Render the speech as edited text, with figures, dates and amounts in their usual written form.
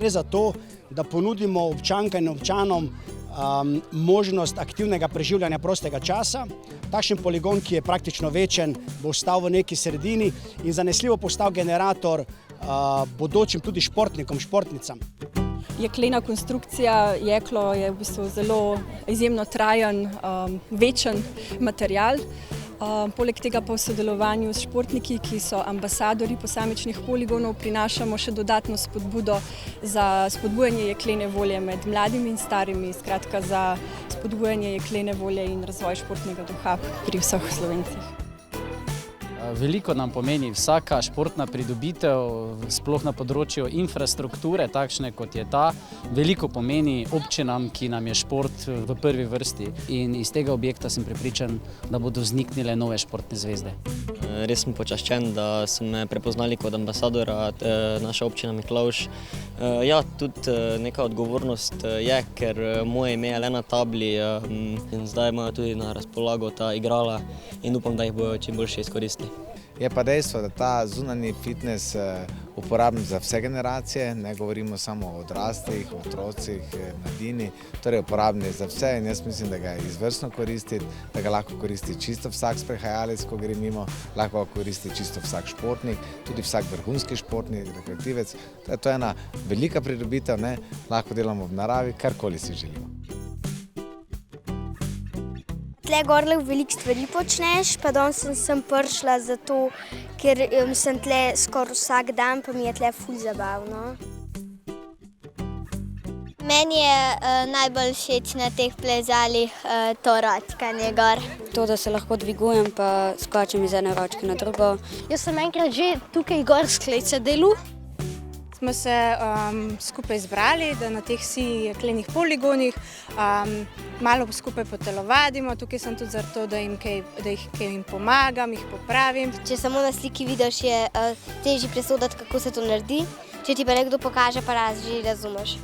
gre za to, da ponudimo občankam in občanom možnost aktivnega preživljanja prostega časa. Takšen poligon, ki je praktično večen, bo ostal v neki sredini in zanesljivo postal generator bodočim tudi športnikom, športnicam. Jeklena konstrukcija, jeklo je v bistvu zelo izjemno trajen, večen material. Poleg tega pa v sodelovanju s športniki, ki so ambasadorji posamičnih poligonov, prinašamo še dodatno spodbudo za spodbujanje jeklene volje med mladimi in starimi, skratka za spodbujanje jeklene volje in razvoj športnega duha pri vseh Slovencih. Veliko nam pomeni vsaka športna pridobitev, sploh na področju infrastrukture, takšne kot je ta. Veliko pomeni občinam, ki nam je šport v prvi vrsti. In iz tega objekta sem prepričan, da bodo vzniknile nove športne zvezde. Res sem počaščen, da so me prepoznali kot ambasadora naša občina Miklavž. Ja, tudi neka odgovornost je, ker moje ime je le na tabli in zdaj imajo tudi na razpolago ta igrala in upam, da jih bojo čim boljše izkoristili. Je pa dejstvo, da ta zunanji fitness uporaben za vse generacije, ne govorimo samo o odraslih, otrocih, mladini, torej uporaben je za vse in jaz mislim, da ga je izvrstno koristiti, da ga lahko koristi čisto vsak sprehajalec, ko gre mimo, lahko ga koristi čisto vsak športnik, tudi vsak vrhunski športnik, rekreativec. To je ena velika pridobitev, lahko delamo v naravi, karkoli si želimo. Tle gorle veliko stvari počneš, pa danes sem prišla zato, ker sem tle skoraj vsak dan, pa mi je tle ful zabavno. Meni je najbolj všeč na teh plezalih to ročkanje gor. To, da se lahko dvigujem, pa skočim iz ene ročke na drugo. Jaz sem enkrat že tukaj gor sklece delu. Smo se skupaj zbrali, da na teh jeklenih poligonih malo skupaj potelovadimo. Tukaj sem tudi zato, da jim kaj pomagam, jih popravim. Če samo na sliki vidiš, je težje presoditi, kako se to naredi. Če ti pa nekdo pokaže, pa že razumeš.